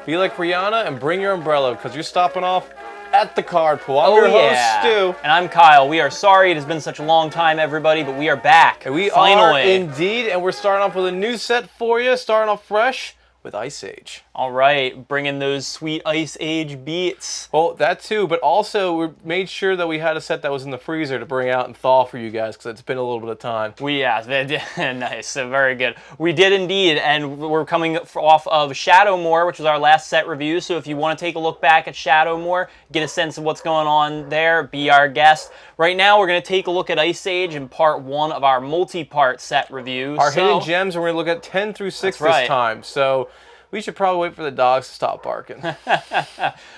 Be like Rihanna and bring your umbrella because you're stopping off at the card pool. I'm your host, Stu. And I'm Kyle. We are sorry it has been such a long time, everybody, but we are back. And we finally. are indeed, and we're starting off with a new set for you, starting off fresh with Ice Age. All right, bringing those sweet Ice Age beats. Well, that too, but also we made sure that we had a set that was in the freezer to bring out and thaw for you guys because it's been a little bit of time. Nice, very good. We did indeed, and we're coming off of Shadowmoor, which was our last set review, so if you want to take a look back at Shadowmoor, get a sense of what's going on there, be our guest. Right now, we're going to take a look at Ice Age in part 1 of our multi-part set review. Our hidden gems, and we're going to look at 10 through 6 this time, so we should probably wait for the dogs to stop barking.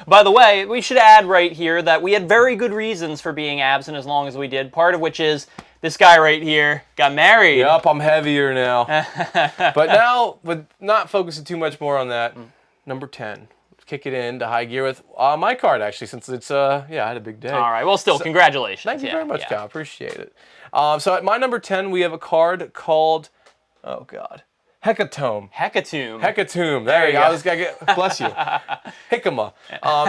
By the way, we should add right here that we had very good reasons for being absent as long as we did, part of which is this guy right here got married. Yup, I'm heavier now. But now, with not focusing too much more on that, number 10. Kick it into high gear with my card, actually, since it's, I had a big day. All right, well, still, congratulations. Thank you very much, Kyle. Appreciate it. So at my number 10, we have a card called, oh, God, Hecatomb. Hecatomb. There you go. I was gonna get, bless you. Hickama.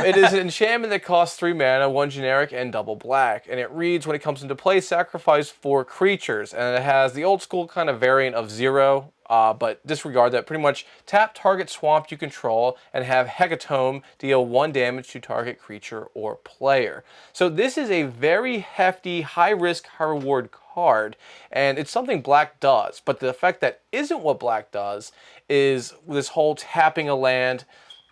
It is an enchantment that costs 3 mana, 1 generic, and double black. And it reads, when it comes into play, sacrifice 4 creatures. And it has the old school kind of variant of 0, but disregard that. Pretty much tap target swamp you control and have Hecatomb deal 1 damage to target creature or player. So this is a very hefty, high risk, high reward card, and it's something black does. But the effect that isn't what black does is this whole tapping a land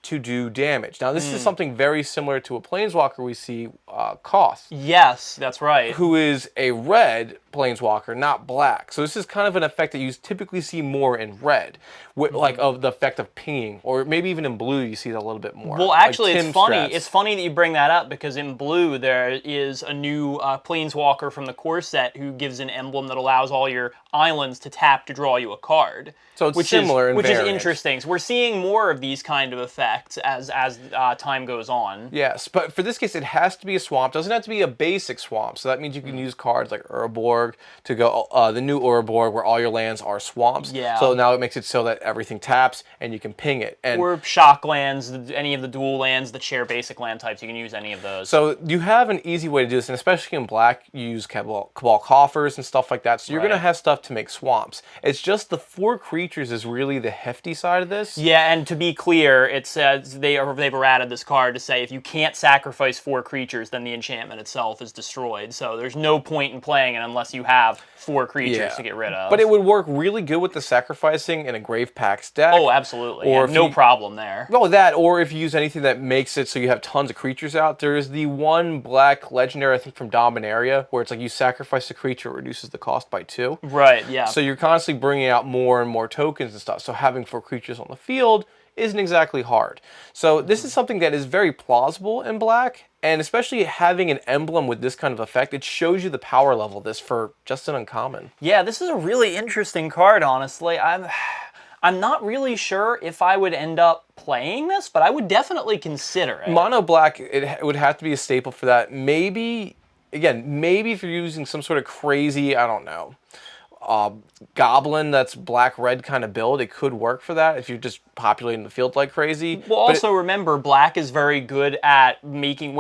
to do damage. Now, this is something very similar to a Planeswalker we see, Koth. Yes, that's right. Who is a red Planeswalker, not black. So this is kind of an effect that you typically see more in red, like of the effect of pinging, or maybe even in blue you see that a little bit more. Well, actually, like it's funny. Strats. It's funny that you bring that up because in blue there is a new Planeswalker from the core set who gives an emblem that allows all your islands to tap to draw you a card. So it's similar in which is variant. interesting. So we're seeing more of these kind of effects as time goes on. Yes, but for this case, it has to be a swamp. It doesn't have to be a basic swamp. So that means you can use cards like Urborg to go, the new Urborg, where all your lands are swamps. Yeah. So now it makes it so that everything taps and you can ping it. And or shock lands, any of the dual lands that share basic land types, you can use any of those. So you have an easy way to do this, and especially in black, you use Cabal Coffers and stuff like that. So you're going to have stuff to make swamps. It's just the 4 creatures is really the hefty side of this. Yeah, and to be clear, it says they've errated this card to say if you can't sacrifice 4 creatures, then the enchantment itself is destroyed. So there's no point in playing it unless you have 4 creatures to get rid of. But it would work really good with the sacrificing in a Grave Pax deck. Oh, absolutely. Or no problem there. Well, that, or if you use anything that makes it so you have tons of creatures out. There is the one black legendary, I think, from Dominaria, where it's like you sacrifice a creature, it reduces the cost by 2. Right, yeah. So you're constantly bringing out more and more tokens and stuff. So having 4 creatures on the field isn't exactly hard. So this is something that is very plausible in black, and especially having an emblem with this kind of effect, it shows you the power level of this for just an uncommon. Yeah, this is a really interesting card, honestly. I'm not really sure if I would end up playing this, but I would definitely consider it. Mono black, it would have to be a staple for that. Maybe, again, maybe if you're using some sort of crazy, I don't know, goblin that's black-red kind of build, it could work for that if you're just populating the field like crazy. Well, also remember, black is very good at making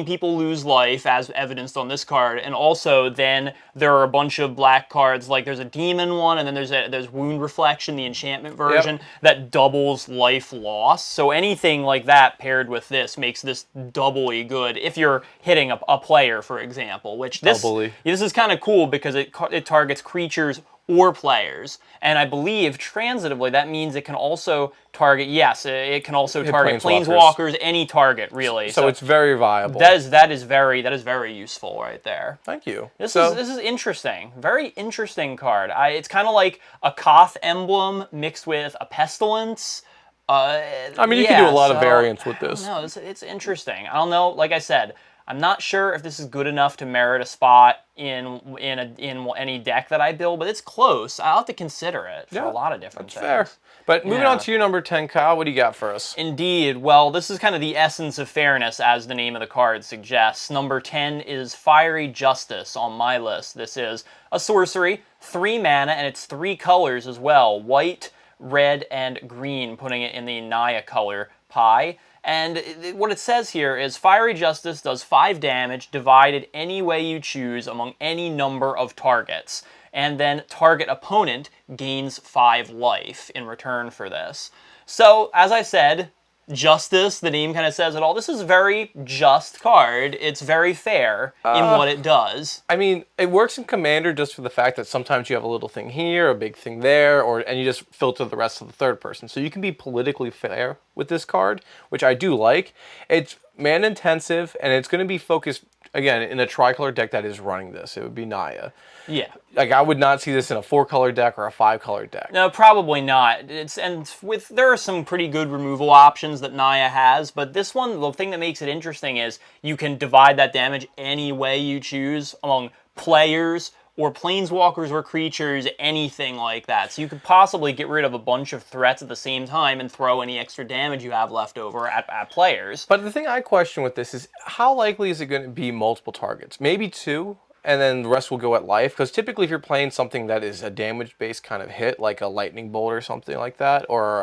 people lose life, as evidenced on this card, and also then there are a bunch of black cards, like there's a demon one, and then there's Wound Reflection, the enchantment version, that doubles life loss. So anything like that paired with this makes this doubly good if you're hitting a player, for example, which this is kind of cool because it targets creatures or players, and I believe transitively that means it can also target. Yes, it can also target planeswalkers, any target really. So it's very viable. That is very useful right there. Thank you. This is interesting. Very interesting card. It's kind of like a Koth emblem mixed with a pestilence. I mean, you can do a lot of variants with this. No, it's interesting. I don't know. Like I said, I'm not sure if this is good enough to merit a spot in any deck that I build, but it's close. I'll have to consider it for a lot of different things. Fair. But moving on to your number 10, Kyle, what do you got for us? Indeed. Well, this is kind of the essence of fairness, as the name of the card suggests. Number 10 is Fiery Justice on my list. This is a sorcery, 3 mana, and it's 3 colors as well. White, red, and green, putting it in the Naya color pi. And what it says here is Fiery Justice does 5 damage divided any way you choose among any number of targets. And then target opponent gains 5 life in return for this. So, as I said, Justice, the name kind of says it all. This is a very just card. It's very fair in what it does. I mean, it works in Commander just for the fact that sometimes you have a little thing here, a big thing there, and you just filter the rest of the third person. So you can be politically fair with this card, which I do like. It's mana intensive, and it's going to be focused, again, in a tricolor deck that is running this. It would be Naya. Yeah. Like, I would not see this in a 4-color deck or a 5-color deck. No, probably not. There are some pretty good removal options that Naya has, but this one, the thing that makes it interesting is you can divide that damage any way you choose among players or planeswalkers or creatures, anything like that. So you could possibly get rid of a bunch of threats at the same time and throw any extra damage you have left over at players. But the thing I question with this is, how likely is it going to be multiple targets? Maybe 2? And then the rest will go at life. Because typically if you're playing something that is a damage-based kind of hit, like a lightning bolt or something like that, or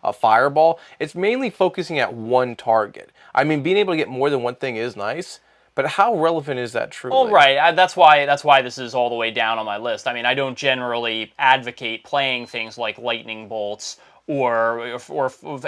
a fireball, it's mainly focusing at one target. I mean, being able to get more than one thing is nice, but how relevant is that truly? Well, right. That's why this is all the way down on my list. I mean, I don't generally advocate playing things like lightning bolts or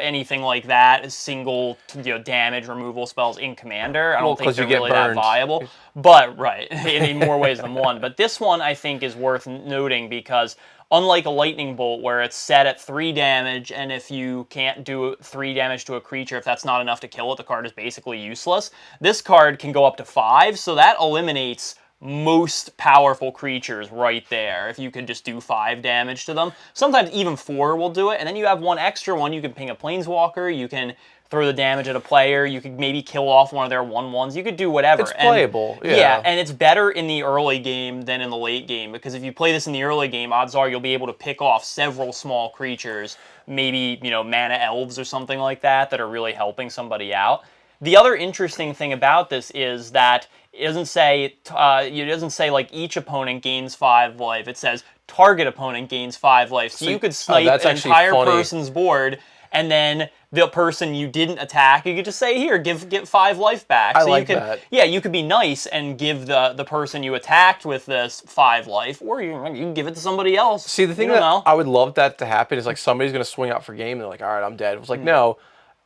anything like that, single damage removal spells in Commander. I don't think they're really that viable. But, right, in more ways than one. But this one, I think, is worth noting because unlike a lightning bolt where it's set at 3 damage, and if you can't do 3 damage to a creature, if that's not enough to kill it, the card is basically useless. This card can go up to 5, so that eliminates most powerful creatures right there if you could just do 5 damage to them. Sometimes even 4 will do it, and then you have one extra one. You can ping a planeswalker, you can throw the damage at a player, you could maybe kill off one of their 1/1s, you could do whatever. It's playable, yeah, and it's better in the early game than in the late game, because if you play this in the early game, odds are you'll be able to pick off several small creatures, maybe, mana elves or something like that are really helping somebody out. The other interesting thing about this is that it doesn't say like each opponent gains 5 life. It says target opponent gains 5 life. So you could snipe an entire person's board, and then the person you didn't attack, you could just say, here, get 5 life back. So you could, yeah, you could be nice and give the person you attacked with this 5 life, or you can give it to somebody else. See, the thing that I would love that to happen is like somebody's going to swing out for game and they're like, all right, I'm dead. It was like, no.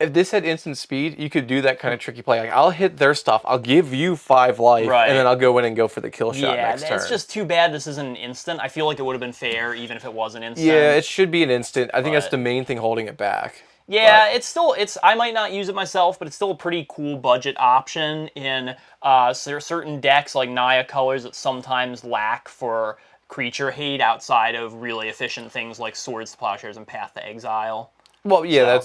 If this had instant speed, you could do that kind of tricky play. Like, I'll hit their stuff, I'll give you 5 life, and then I'll go in and go for the kill shot next turn. Yeah, it's just too bad this isn't an instant. I feel like it would have been fair even if it was an instant. Yeah, it should be an instant. I think that's the main thing holding it back. Yeah, I might not use it myself, but it's still a pretty cool budget option in certain decks like Naya colors that sometimes lack for creature hate outside of really efficient things like Swords to Plowshares and Path to Exile. Well, yeah,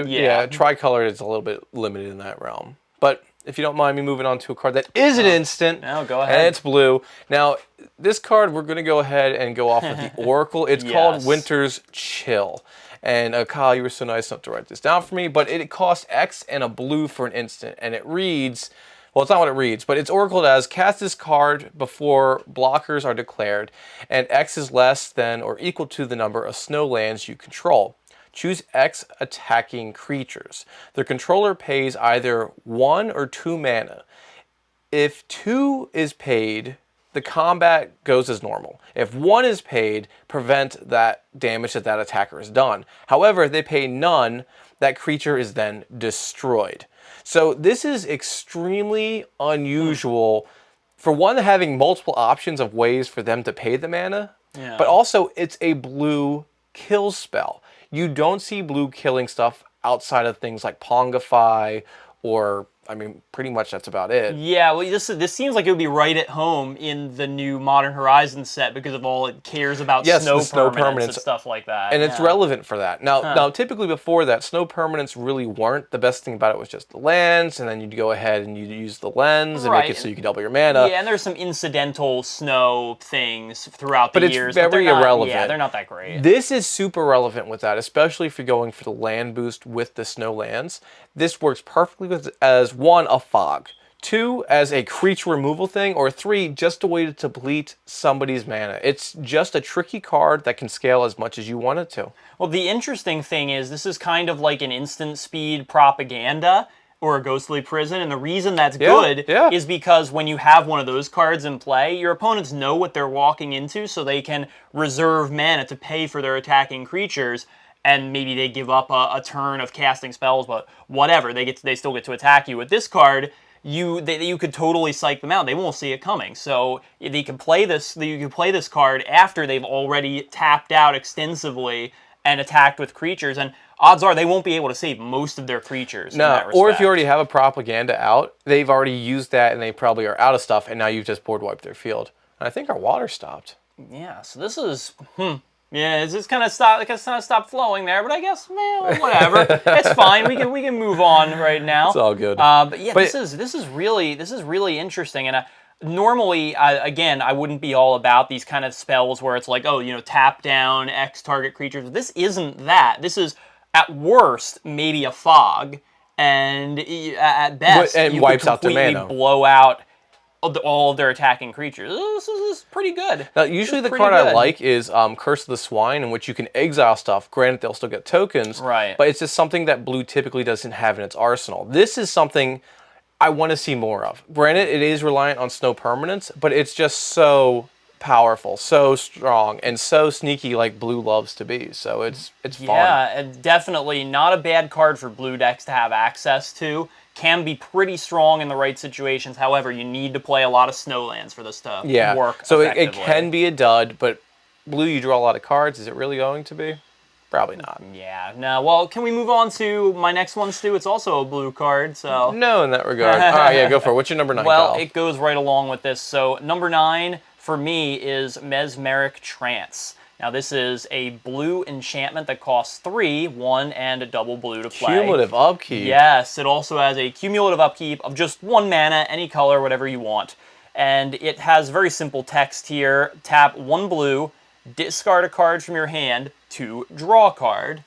yeah, tricolor is a little bit limited in that realm. But if you don't mind me moving on to a card that is an instant. No, go ahead. And it's blue. Now, this card, we're going to go ahead and go off with the Oracle. It's called Winter's Chill. And Kyle, you were so nice enough to write this down for me. But it costs X and a blue for an instant. And it reads, well, it's not what it reads, but it's oracled as cast this card before blockers are declared. And X is less than or equal to the number of snow lands you control. Choose X attacking creatures. The controller pays either 1 or 2 mana. If 2 is paid, the combat goes as normal. If 1 is paid, prevent that damage that attacker has done. However, if they pay none, that creature is then destroyed. So this is extremely unusual for one, having multiple options of ways for them to pay the mana, but also it's a blue kill spell. You don't see blue killing stuff outside of things like Pongify or, I mean, pretty much that's about it. Yeah, well, this seems like it would be right at home in the new Modern Horizons set because of all it cares about snow permanents and stuff like that. And it's relevant for that. Now, typically before that, snow permanents really weren't. The best thing about it was just the lands, and then you'd go ahead and you'd use the lens and make it so you could double your mana. Yeah, and there's some incidental snow things throughout the years. But it's very irrelevant. Yeah, they're not that great. This is super relevant with that, especially if you're going for the land boost with the snow lands. This works perfectly as 1, a fog, 2, as a creature removal thing, or 3, just a way to deplete somebody's mana. It's just a tricky card that can scale as much as you want it to. Well, the interesting thing is this is kind of like an instant speed propaganda or a ghostly prison, and the reason that's good is because when you have one of those cards in play, your opponents know what they're walking into, so they can reserve mana to pay for their attacking creatures, and maybe they give up a turn of casting spells, but whatever, they still get to attack you. With this card, you could totally psych them out. They won't see it coming. So they can play this. You can play this card after they've already tapped out extensively and attacked with creatures, and odds are they won't be able to save most of their creatures. No, or if you already have a propaganda out, they've already used that and they probably are out of stuff, and now you've just board wiped their field. And I think our water stopped. Yeah. So this is yeah, it's just kind of stopped flowing there, but I guess whatever. It's fine. We can move on right now. It's all good. But yeah, this is really interesting. And normally, again, I wouldn't be all about these kind of spells where it's like, oh, tap down X target creatures. This isn't that. This is at worst maybe a fog, and at best you wipes could out the completely mana. blow out all of their attacking creatures. This is pretty good. Now, usually the card I like is Curse of the Swine, in which you can exile stuff. Granted, they'll still get tokens, right? But it's just something that blue typically doesn't have in its arsenal. This is something I want to see more of. Granted, it is reliant on snow permanence, but it's just so powerful, so strong, and so sneaky like blue loves to be. So it's fun. Yeah, and definitely not a bad card for blue decks to have access to. Can be pretty strong in the right situations. However, you need to play a lot of snowlands for this to work so effectively. it can be a dud, but blue, you draw a lot of cards. Is it really going to be? Probably not. Yeah, no. Well, can we move on to my next one, Stu? It's also a blue card, so... No, in that regard. All right, yeah, go for it. What's your number 9, Well, Kyle? it goes right along with this. So, number 9, for me, is Mesmeric Trance. Now, this is a blue enchantment that costs 3, 1, and a double blue to play. Cumulative upkeep. Yes, it also has a cumulative upkeep of just 1 mana, any color, whatever you want. And it has very simple text here. Tap 1 blue, discard a card from your hand to draw a card.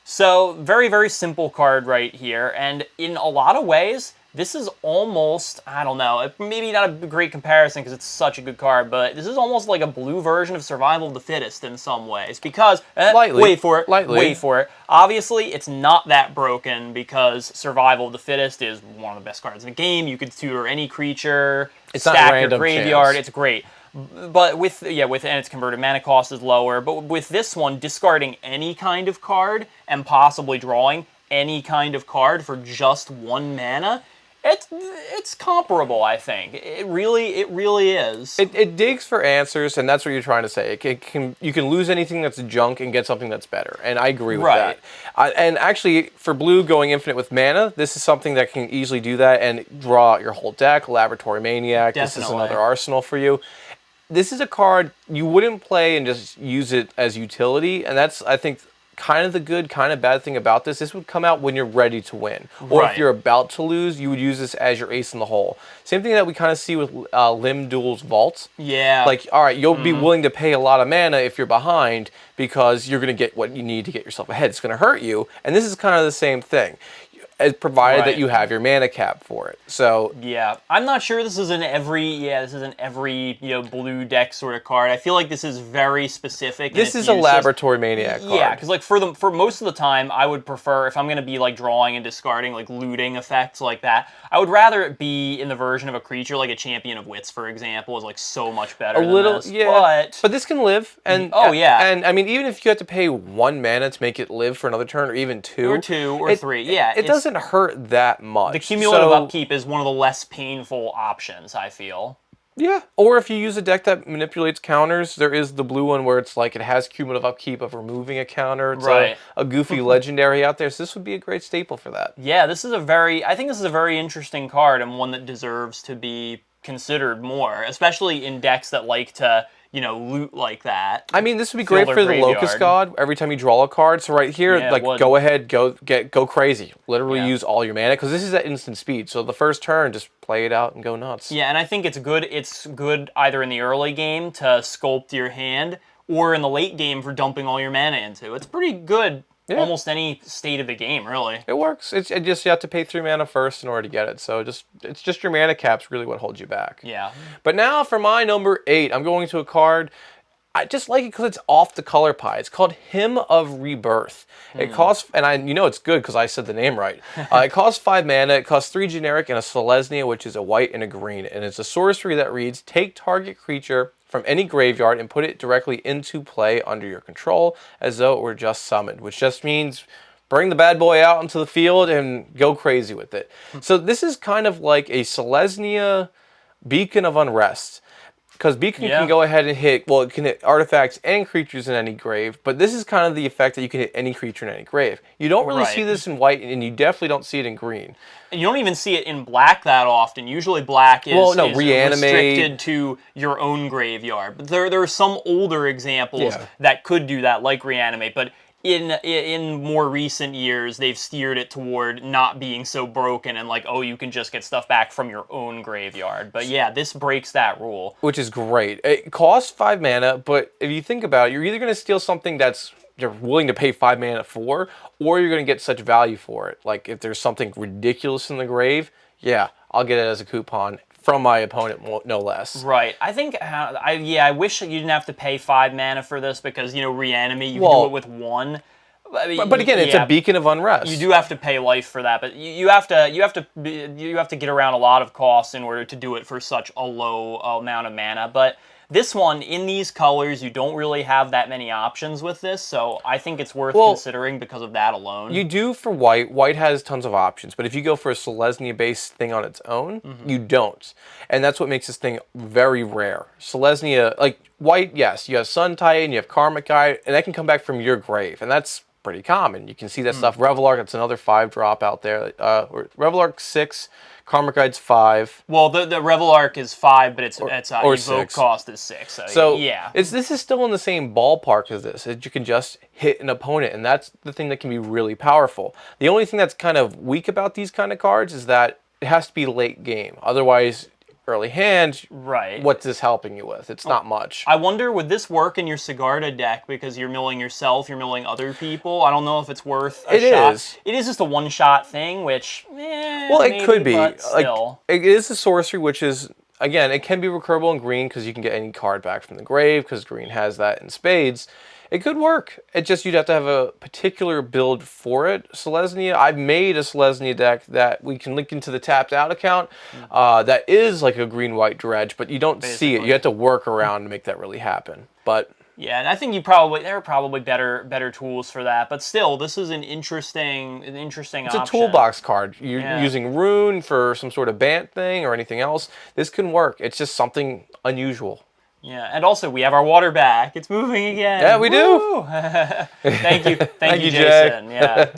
So, very, very simple card right here. And in a lot of ways, this is almost, I don't know, maybe not a great comparison because it's such a good card, but this is almost like a blue version of Survival of the Fittest in some ways. Because, wait for it. Obviously, it's not that broken because Survival of the Fittest is one of the best cards in the game. You could tutor any creature, stack your graveyard, it's great. But and its converted mana cost is lower. But with this one, discarding any kind of card and possibly drawing any kind of card for just 1 mana, it's comparable, I think. It really is. It digs for answers, and that's what you're trying to say. You can lose anything that's junk and get something that's better, and I agree with that. And actually, for blue going infinite with mana, this is something that can easily do that and draw out your whole deck. Laboratory Maniac, Definitely. This is another arsenal for you. This is a card you wouldn't play and just use it as utility, and that's, I think, kind of the good, kind of bad thing about this. This would come out when you're ready to win. Or if you're about to lose, you would use this as your ace in the hole. Same thing that we kind of see with Limb Duel's Vaults. Yeah. Like, all right, you'll be willing to pay a lot of mana if you're behind because you're going to get what you need to get yourself ahead. It's going to hurt you. And this is kind of the same thing, provided that you have your mana cap for it. So yeah, I'm not sure this is an every blue deck sort of card. I feel like this is very specific. This is a Laboratory Maniac card. Yeah, because like for most of the time, I would prefer, if I'm going to be like drawing and discarding like looting effects like that, I would rather it be in the version of a creature like a Champion of Wits, for example, is like so much better. But this can live, and and I mean, even if you have to pay 1 mana to make it live for another turn, or even 2, or 3, it doesn't hurt that much. The cumulative upkeep is one of the less painful options, I feel. Yeah, or if you use a deck that manipulates counters, there is the blue one where it's like it has cumulative upkeep of removing a counter. It's a goofy legendary out there, so this would be a great staple for that. Yeah, I think this is a very interesting card and one that deserves to be considered more, especially in decks that like to loot like that. I mean, this would be great for the Locust God. Every time you draw a card, so right here, go ahead, go crazy. Literally use all your mana, because this is at instant speed. So the first turn, just play it out and go nuts. Yeah, and I think it's good. It's good either in the early game to sculpt your hand, or in the late game for dumping all your mana into. It's pretty good almost any state of the game, really. It works. It just, you have to pay 3 mana first in order to get it. So it's just your mana cap's really what holds you back. Yeah. But now for my number 8, I'm going to a card. I just like it because it's off the color pie. It's called Hymn of Rebirth. It costs, and you know it's good because I said the name right. It costs 5 mana. It costs 3 generic and a Selesnya, which is a white and a green. And it's a sorcery that reads, take target creature from any graveyard and put it directly into play under your control as though it were just summoned, which just means bring the bad boy out into the field and go crazy with it. So this is kind of like a Selesnya Beacon of Unrest. Because Beacon can go ahead and hit, well, it can hit artifacts and creatures in any grave, but this is kind of the effect that you can hit any creature in any grave. You don't really see this in white, and you definitely don't see it in green. And you don't even see it in black that often. Usually black is, is restricted to your own graveyard. But there are some older examples that could do that, like Reanimate, but in more recent years, they've steered it toward not being so broken and like, oh, you can just get stuff back from your own graveyard. But yeah, this breaks that rule. Which is great. It costs 5 mana, but if you think about it, you're either going to steal something that's you're willing to pay 5 mana for, or you're going to get such value for it. Like if there's something ridiculous in the grave, yeah, I'll get it as a coupon from my opponent, no less. Right. I think, I wish that you didn't have to pay 5 mana for this because, you know, Reanimate, you can do it with 1. I mean, but again, it's a Beacon of Unrest. You do have to pay life for that, but you have to get around a lot of costs in order to do it for such a low amount of mana. But this one, in these colors, you don't really have that many options with this, so I think it's worth considering because of that alone. You do for white. White has tons of options, but if you go for a Selesnya-based thing on its own, you don't. And that's what makes this thing very rare. Selesnya, like white, yes, you have Sun Titan, you have Karmic Guide, and that can come back from your grave, and that's pretty common. You can see that stuff. Revelark, that's another 5-drop out there. Revelark 6, Karmic Guide's 5. Well, the Revelark is 5, but its evoke cost is 6. So yeah, this is still in the same ballpark as this. You can just hit an opponent, and that's the thing that can be really powerful. The only thing that's kind of weak about these kind of cards is that it has to be late game. Otherwise, early hand, what's this helping you with? It's not much. I wonder, would this work in your Sigarda deck because you're milling yourself, you're milling other people? I don't know if it's worth a shot. It is just a one-shot thing, which, well, it could be. Like, it is a sorcery, which is, again, it can be recurable in green because you can get any card back from the grave because green has that in spades. It could work. It just, you'd have to have a particular build for it. Selesnya, I've made a Selesnya deck that we can link into the tapped out account that is like a green-white dredge, but you don't see it. You have to work around to make that really happen. But yeah, and I think there are probably better tools for that. But still, this is an interesting option. It's a toolbox card. You're using Rune for some sort of Bant thing or anything else. This can work. It's just something unusual. Yeah, and also we have our water back. It's moving again. Yeah, we do. Thank you, Jason. Yeah.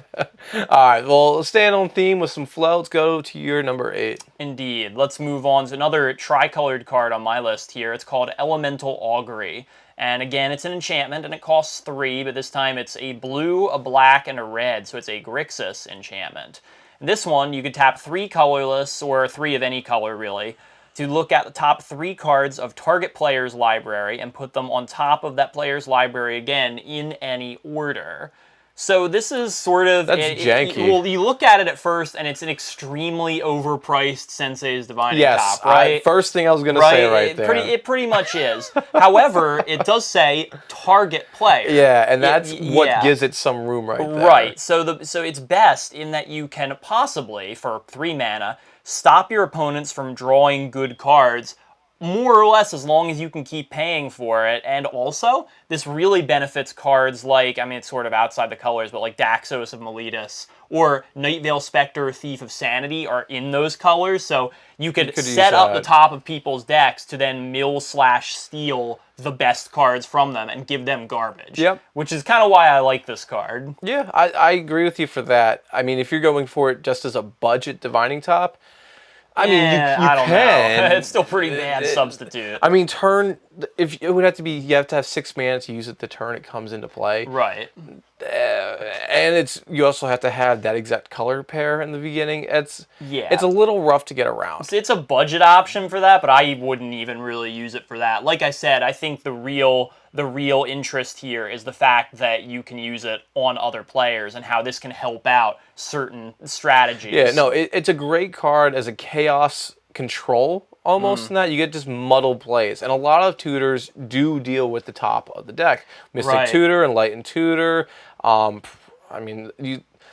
All right, well, staying on theme with some flow, let's go to your number 8. Indeed. Let's move on to another tricolored card on my list here. It's called Elemental Augury. And again, it's an enchantment, and it costs 3, but this time it's a blue, a black, and a red, so it's a Grixis enchantment. And this one, you could tap 3 colorless, or 3 of any color, really, to look at the top 3 cards of target player's library and put them on top of that player's library again in any order. So this is sort of... That's janky. Well, you look at it at first, and it's an extremely overpriced Sensei's Divining Top, right? First thing I was going to say right there. It pretty much is. However, it does say target player. Yeah, and that's what gives it some room right there. Right. So it's best in that you can possibly, for 3 mana, stop your opponents from drawing good cards, more or less as long as you can keep paying for it. And also, this really benefits cards like, I mean, it's sort of outside the colors, but like Daxos of Miletus or Nightveil Spectre, Thief of Sanity are in those colors. So you could set up the top of people's decks to then mill/steal the best cards from them and give them garbage. Yep. Which is kind of why I like this card. Yeah, I agree with you for that. I mean, if you're going for it just as a budget Divining Top, I mean, you I don't can. know. It's still pretty bad substitute. I mean, if it would have to be, you have to have 6 mana to use it the turn it comes into play. Right. and you also have to have that exact color pair in the beginning. It's Yeah. a little rough to get around. It's a budget option for that, but I wouldn't even really use it for that. Like I said, I think the real interest here is the fact that you can use it on other players and how this can help out certain strategies. Yeah, no, it's a great card as a chaos control almost in that. You get just muddled plays. And a lot of tutors do deal with the top of the deck. Mystic Tutor, Enlightened Tutor. I mean,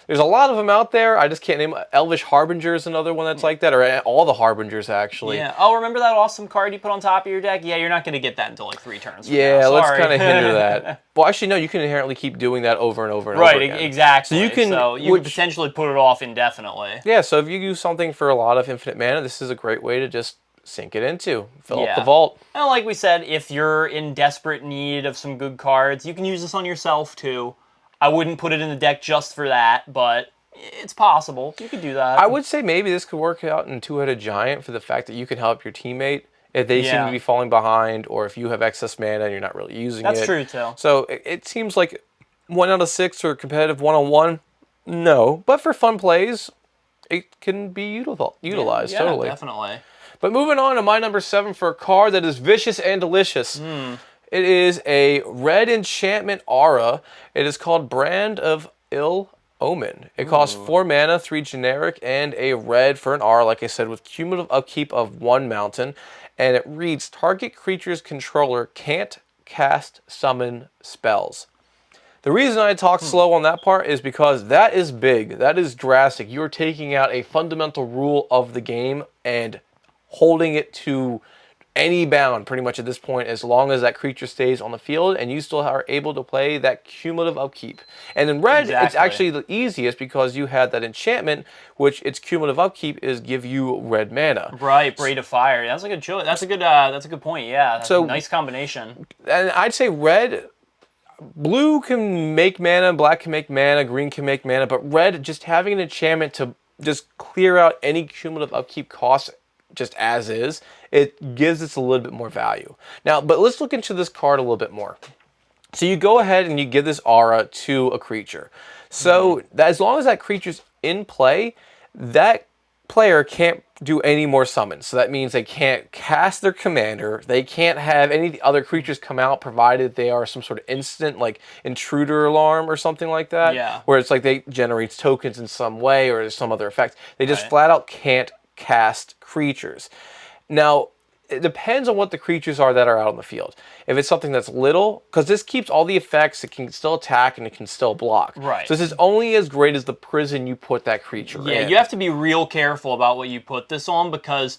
there's a lot of them out there. I just can't name. Elvish Harbinger is another one that's like that, or all the Harbingers, actually. Yeah. Oh, remember that awesome card you put on top of your deck? Yeah, you're not going to get that until like 3 turns from Yeah, now. let's Sorry. kind of hinder that. Well, actually, no, you can inherently keep doing that over and over and over again. Right, exactly. So you can potentially put it off indefinitely. Yeah, so if you use something for a lot of infinite mana, this is a great way to just sink it into. Fill up the vault. And like we said, if you're in desperate need of some good cards, you can use this on yourself too. I wouldn't put it in the deck just for that, but it's possible. You could do that. I would say maybe this could work out in Two-Headed Giant for the fact that you can help your teammate if they seem to be falling behind, or if you have excess mana and you're not really using it. That's true too. So it seems like 1 out of 6 or competitive 1-on-1, no. But for fun plays, it can be utilized totally. Definitely. But moving on to my number 7 for a card that is vicious and delicious. It is a red enchantment aura. It is called Brand of Illomen. It costs 4 mana, 3 generic, and a red for an aura, like I said, with cumulative upkeep of 1 mountain. And it reads, target creature's controller can't cast summon spells. The reason I talk slow on that part is because that is big. That is drastic. You're taking out a fundamental rule of the game and holding it to any bound pretty much at this point, as long as that creature stays on the field and you still are able to play that cumulative upkeep. And in red, it's actually the easiest because you had that enchantment, which its cumulative upkeep is give you red mana. Right, Braid of Fire. That's a good choice. That's a good point. Yeah, that's a nice combination. And I'd say blue can make mana, black can make mana, green can make mana, but red, just having an enchantment to just clear out any cumulative upkeep costs just as is, it gives us a little bit more value. Now, but let's look into this card a little bit more. So you go ahead and you give this aura to a creature. So that as long as that creature's in play, that player can't do any more summons. So that means they can't cast their commander. They can't have any of the other creatures come out, provided they are some sort of instant, like intruder alarm or something like that. Yeah. Where it's like they generates tokens in some way or there's some other effect. They just flat out can't cast creatures. Now, it depends on what the creatures are that are out on the field. If it's something that's little, because this keeps all the effects, it can still attack and it can still block. Right. So this is only as great as the prison you put that creature in. Yeah, you have to be real careful about what you put this on, because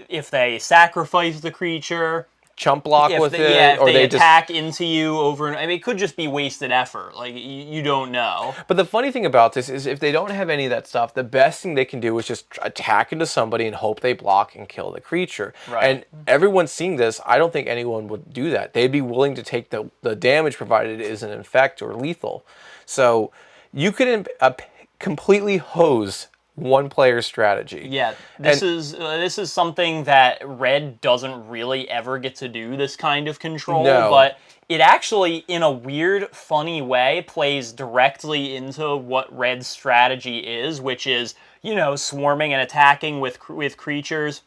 if they sacrifice the creature, chump block with it, if or they just attack into you over and I mean, it could just be wasted effort. Like you don't know. But the funny thing about this is if they don't have any of that stuff, the best thing they can do is just attack into somebody and hope they block and kill the creature. Right. And everyone's seeing this. I don't think anyone would do that. They'd be willing to take the damage provided it isn't infect or lethal. So you could completely hose one player strategy. Yeah, this is something that red doesn't really ever get to do, this kind of control, but it actually, in a weird, funny way, plays directly into what red's strategy is, which is, you know, swarming and attacking with creatures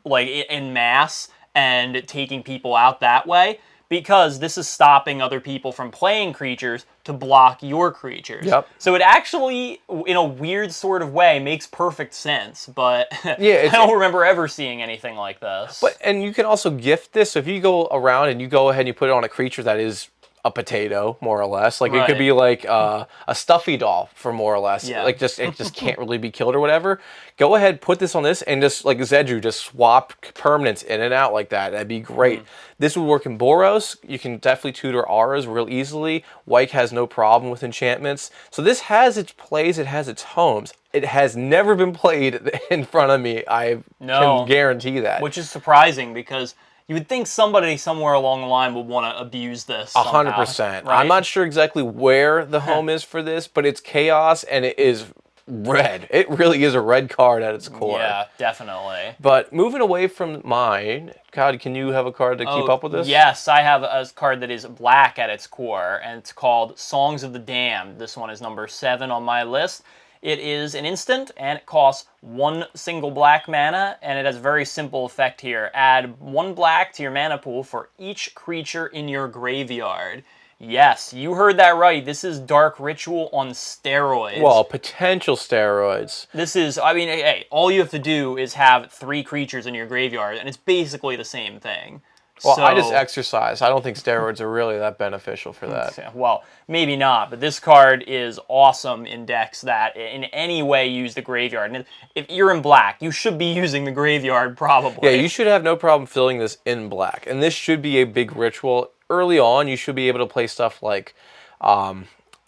like in mass and taking people out that way. Because this is stopping other people from playing creatures to block your creatures. Yep. So it actually, in a weird sort of way, makes perfect sense. But yeah, I don't remember ever seeing anything like this. And you can also gift this. So if you go around and you go ahead and you put it on a creature that is a potato, more or less. Like it could be like a stuffy doll, for more or less. Yeah. Like it just can't really be killed or whatever. Go ahead, put this on this, and just like Zedru, just swap permanents in and out like that. That'd be great. This would work in Boros. You can definitely tutor auras real easily. White has no problem with enchantments. So this has its plays. It has its homes. It has never been played in front of me. I can guarantee that. Which is surprising, because you would think somebody somewhere along the line would want to abuse this. 100%. Right? I'm not sure exactly where the home is for this, but it's chaos and it is red. It really is a red card at its core. Yeah, definitely. But moving away from mine, God, can you have a card to keep up with this? Yes, I have a card that is black at its core, and it's called Songs of the Damned. This one is number 7 on my list. It is an instant, and it costs 1 single black mana, and it has a very simple effect here. Add 1 black to your mana pool for each creature in your graveyard. Yes, you heard that right. This is Dark Ritual on steroids. Well, potential steroids. This is, I mean, hey, all you have to do is have 3 creatures in your graveyard, and it's basically the same thing. Well, so, I just exercise. I don't think steroids are really that beneficial for that. Well, maybe not, but this card is awesome in decks that in any way use the graveyard. And if you're in black, you should be using the graveyard probably. Yeah, you should have no problem filling this in black. And this should be a big ritual. Early on, you should be able to play stuff like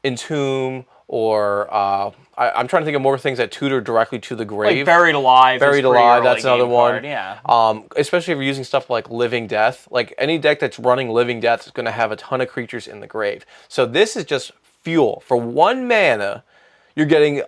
Entomb or I'm trying to think of more things that tutor directly to the grave. Like Buried Alive. Buried Alive, that's another one. Card, yeah. Especially if you're using stuff like Living Death. Like any deck that's running Living Death is going to have a ton of creatures in the grave. So this is just fuel. For 1 mana, you're getting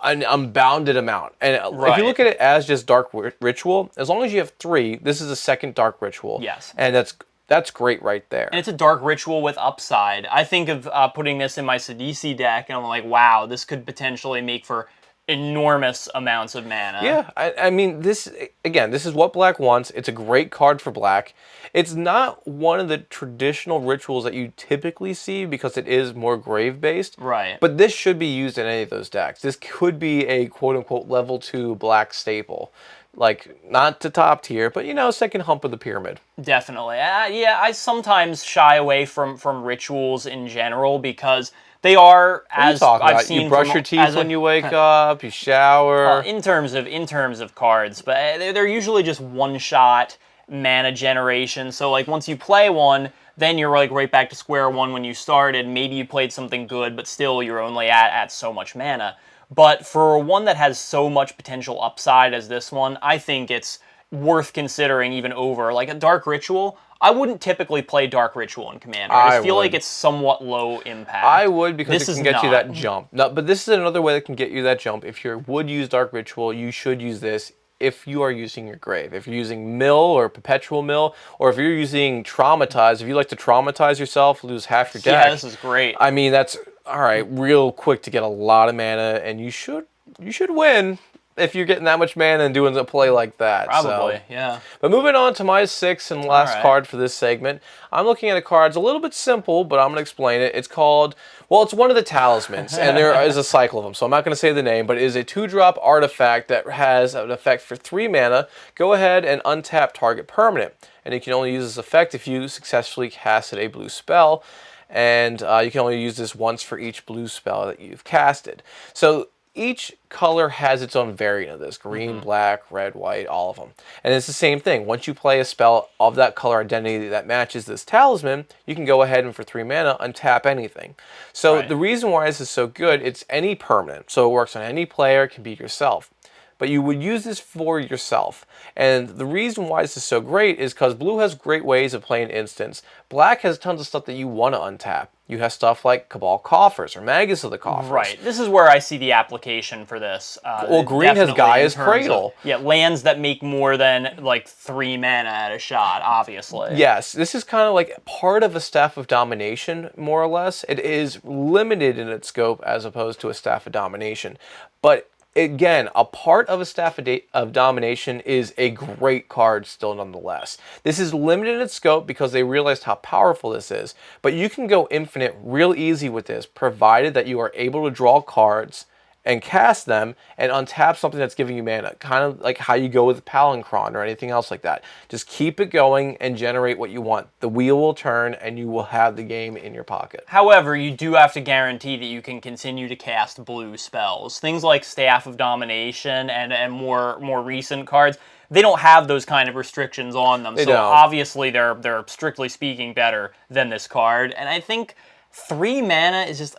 an unbounded amount. And if you look at it as just Dark Ritual, as long as you have 3, this is a second Dark Ritual. Yes. And that's great right there. And it's a Dark Ritual with upside. I think of putting this in my Sidisi deck, and I'm like, wow, this could potentially make for enormous amounts of mana. Yeah, I mean, this is what black wants. It's a great card for black. It's not one of the traditional rituals that you typically see because it is more grave-based. Right. But this should be used in any of those decks. This could be a quote-unquote level 2 black staple. Like, not to top tier, but, second hump of the pyramid. Definitely. Yeah, I sometimes shy away from rituals in general because they are, as I've seen, you brush your teeth when you wake up, you shower. In terms of cards, but they're usually just one-shot mana generation. So, like, once you play one, then you're like right back to square one when you started. Maybe you played something good, but still you're only at so much mana. But for one that has so much potential upside as this one, I think it's worth considering even over. Like a Dark Ritual, I wouldn't typically play Dark Ritual in Commander. I feel like it's somewhat low impact. I would because it can get you that jump. No, but this is another way that can get you that jump. If you would use Dark Ritual, you should use this if you are using your grave. If you're using Mill or Perpetual Mill, or if you're using Traumatize, if you like to traumatize yourself, lose half your deck. Yeah, this is great. I mean, that's all right, real quick to get a lot of mana, and you should win if you're getting that much mana and doing a play like that. Probably, yeah. But moving on to my 6th and last card for this segment, I'm looking at a card. It's a little bit simple, but I'm going to explain it. It's called, well, it's one of the talismans, and there is a cycle of them, so I'm not going to say the name, but it is a 2-drop artifact that has an effect for 3 mana. Go ahead and untap target permanent, and you can only use this effect if you successfully casted a blue spell. And you can only use this once for each blue spell that you've casted. So each color has its own variant of this. Green, black, red, white, all of them. And it's the same thing. Once you play a spell of that color identity that matches this talisman, you can go ahead and for 3 mana untap anything. So the reason why this is so good, it's any permanent. So it works on any player, it can be yourself. But you would use this for yourself. And the reason why this is so great is because blue has great ways of playing instants. Black has tons of stuff that you want to untap. You have stuff like Cabal Coffers or Magus of the Coffers. Right. This is where I see the application for this. Well, green has Gaia's Cradle. Lands that make more than like 3 mana at a shot, obviously. Yes, this is kind of like part of a Staff of Domination, more or less. It is limited in its scope as opposed to a Staff of Domination. But again, a part of a Staff of Domination is a great card still nonetheless. This is limited in its scope because they realized how powerful this is. But you can go infinite real easy with this, provided that you are able to draw cards and cast them and untap something that's giving you mana. Kind of like how you go with Palancron or anything else like that. Just keep it going and generate what you want. The wheel will turn and you will have the game in your pocket. However, you do have to guarantee that you can continue to cast blue spells. Things like Staff of Domination and more recent cards, they don't have those kind of restrictions on them. So obviously they're strictly speaking better than this card. And I think 3 mana is just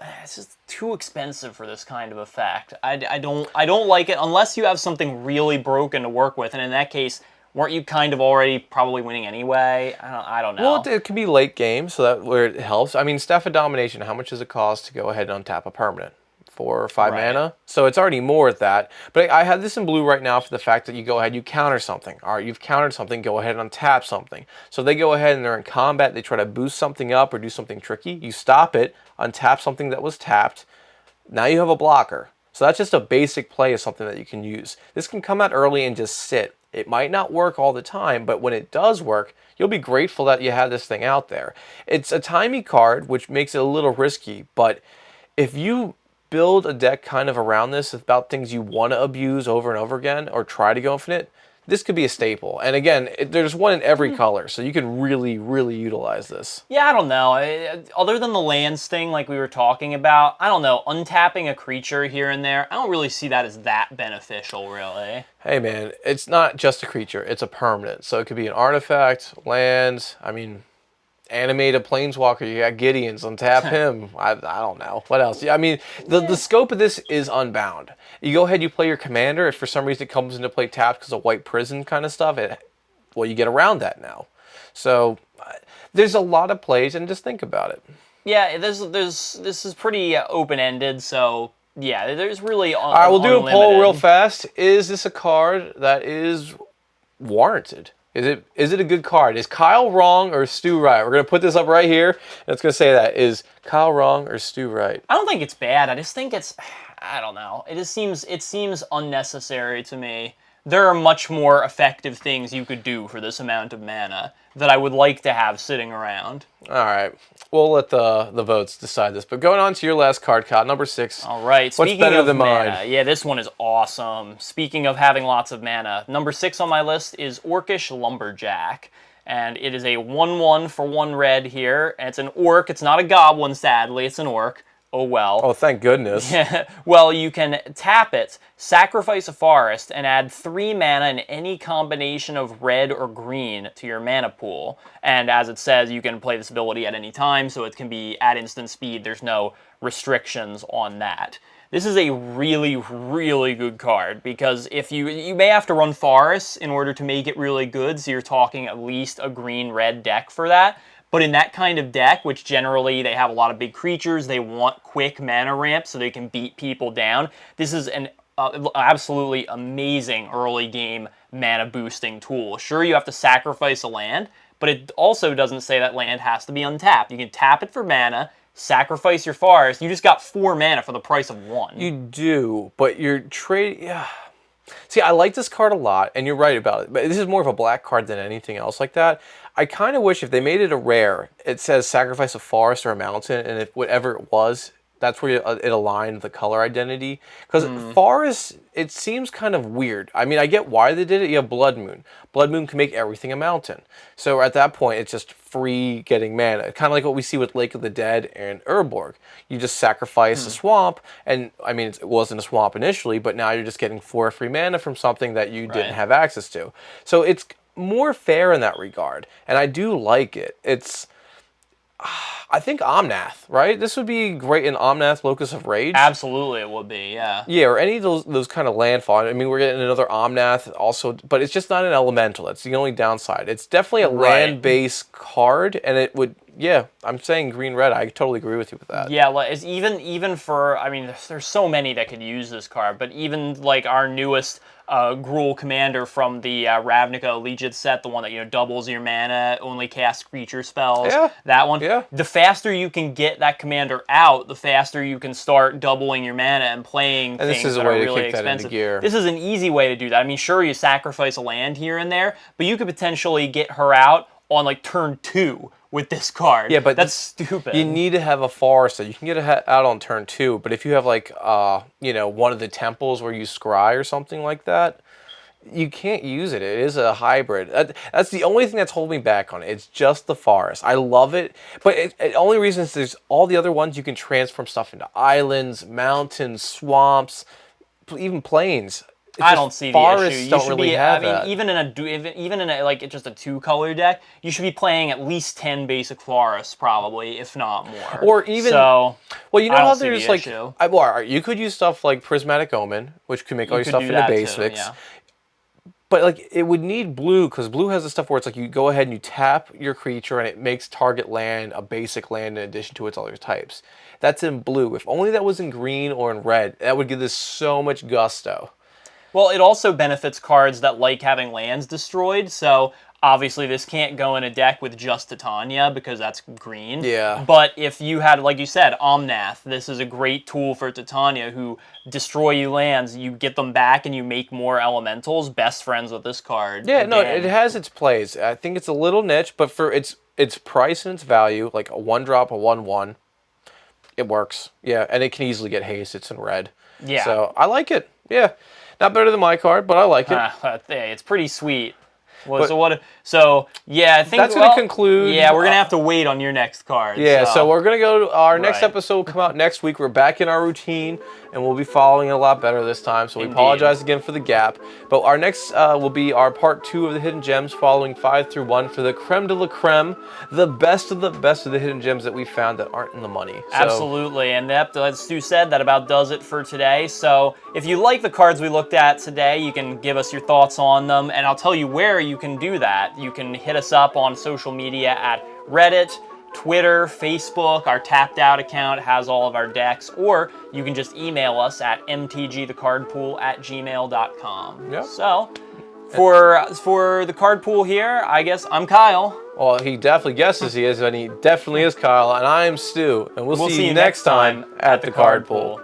too expensive for this kind of effect. I don't like it unless you have something really broken to work with, and in that case, weren't you kind of already probably winning anyway? I don't know. Well, it can be late game, so that where it helps. I mean, Staff of Domination, how much does it cost to go ahead and untap a permanent? 4 or 5 Right. mana. So it's already more at that. But I have this in blue right now for the fact that you go ahead, you counter something. All right, you've countered something, go ahead and untap something. So they go ahead and they're in combat, they try to boost something up or do something tricky. You stop it, untap something that was tapped. Now you have a blocker. So that's just a basic play of something that you can use. This can come out early and just sit. It might not work all the time, but when it does work, you'll be grateful that you have this thing out there. It's a timey card, which makes it a little risky, but if you build a deck kind of around this about things you want to abuse over and over again or try to go infinite, this could be a staple. And again, there's one in every color, so you can really, really utilize this. Yeah, I don't know. Other than the lands thing, like we were talking about, I don't know. Untapping a creature here and there, I don't really see that as that beneficial, really. Hey man, it's not just a creature, it's a permanent. So it could be an artifact, land, I mean, animate a planeswalker, you got Gideon's, untap him. I don't know. What else? I mean, the scope of this is unbound. You go ahead, you play your commander, if for some reason it comes into play tapped because of white prison kind of stuff, well, you get around that now. So there's a lot of plays, and just think about it. Yeah, this is pretty open-ended, so yeah, there's really All right, we'll do a poll real fast. Is this a card that is warranted? Is it a good card? Is Kyle wrong or Stu right? We're going to put this up right here, and it's going to say that. Is Kyle wrong or Stu right? I don't think it's bad. I just think I don't know. It seems unnecessary to me. There are much more effective things you could do for this amount of mana that I would like to have sitting around. All right. We'll let the votes decide this. But going on to your last card, Kyle, number 6. All right. What's better than mana, mine? yeah, this one is awesome. Speaking of having lots of mana, number 6 on my list is Orcish Lumberjack. And it is a 1/1 for 1 red here. And it's an orc. It's not a goblin, sadly. It's an orc. Oh well. Oh, thank goodness. Well, you can tap it, sacrifice a forest, and add 3 mana in any combination of red or green to your mana pool. And as it says, you can play this ability at any time, so it can be at instant speed. There's no restrictions on that. This is a really, really good card, because if you may have to run forests in order to make it really good, so you're talking at least a green-red deck for that. But in that kind of deck, which generally they have a lot of big creatures, they want quick mana ramp so they can beat people down. This is an absolutely amazing early game mana boosting tool. Sure, you have to sacrifice a land, but it also doesn't say that land has to be untapped. You can tap it for mana, sacrifice your forest. You just got 4 mana for the price of 1. You do, but you're trading... Yeah. See, I like this card a lot, and you're right about it. But this is more of a black card than anything else like that. I kind of wish if they made it a rare, it says sacrifice a forest or a mountain, and if whatever it was, that's where it aligned the color identity. Because forest, it seems kind of weird. I mean, I get why they did it. You have Blood Moon. Blood Moon can make everything a mountain. So at that point, it's just free getting mana. Kind of like what we see with Lake of the Dead and Urborg. You just sacrifice a swamp, and I mean, it wasn't a swamp initially, but now you're just getting 4 free mana from something that you didn't have access to. So it's more fair in that regard, and I do like it. It's... I think Omnath, right? This would be great in Omnath, Locus of Rage. Absolutely, it would be, yeah. Yeah, or any of those kind of landfall. I mean, we're getting another Omnath also, but it's just not an elemental. That's the only downside. It's definitely a land-based card, and it would... Yeah, I'm saying green-red. I totally agree with you with that. Yeah, like it's even for... I mean, there's so many that could use this card, but even like our newest Gruul commander from the Ravnica Allegiance set, the one that doubles your mana, only casts creature spells. Yeah. That one. Yeah. The faster you can get that commander out, the faster you can start doubling your mana and playing things that are really expensive. This is an easy way to do that. I mean, sure, you sacrifice a land here and there, but you could potentially get her out on like turn 2 with this card. Yeah, but that's stupid. You need to have a forest that you can get it out on turn 2, but if you have like one of the temples where you scry or something like that, you can't use it. It is a hybrid. That's the only thing that's holding me back on it. It's just the forest. I love it, but the only reason is there's all the other ones you can transform stuff into islands, mountains, swamps, even plains. I don't see the issue. You don't should really be. have I mean, even in a like just a 2-color deck, you should be playing at least 10 basic forests, probably, if not more. Or even so. Well, you know I how don't see there's the like issue. you could use stuff like Prismatic Omen, which could make all your stuff into basics. Too, yeah. But like it would need blue because blue has the stuff where it's like you go ahead and you tap your creature and it makes target land a basic land in addition to its other types. That's in blue. If only that was in green or in red, that would give this so much gusto. Well, it also benefits cards that like having lands destroyed, so obviously this can't go in a deck with just Titania because that's green. Yeah. But if you had, like you said, Omnath, this is a great tool for Titania who destroy you lands, you get them back and you make more elementals, best friends with this card. Yeah, no, Again. it has its plays. I think it's a little niche, but for its price and its value, like a 1-drop, a 1/1, it works. Yeah, and it can easily get haste. It's in red. Yeah. So I like it. Yeah. Not better than my card, but I like it. Hey, it's pretty sweet. So yeah, I think that's going to conclude. Yeah, we're gonna have to wait on your next card. Yeah, so we're gonna go to our next Right. episode will come out next week. We're back in our routine, and we'll be following it a lot better this time. So we apologize again for the gap. But our next will be our part 2 of the hidden gems, following 5 through 1 for the creme de la creme, the best of the hidden gems that we found that aren't in the money. So, Absolutely, and as Stu said, that about does it for today. So if you like the cards we looked at today, you can give us your thoughts on them, and I'll tell you where you can do that. You can hit us up on social media at Reddit, Twitter, Facebook. Our Tapped Out account has all of our decks, or you can just email us at mtgthecardpool@gmail.com. Yep. So for the card pool here, I guess I'm Kyle. Well, he definitely guesses he is, and he definitely is Kyle, and I am Stu, and we'll see you next time at the card pool.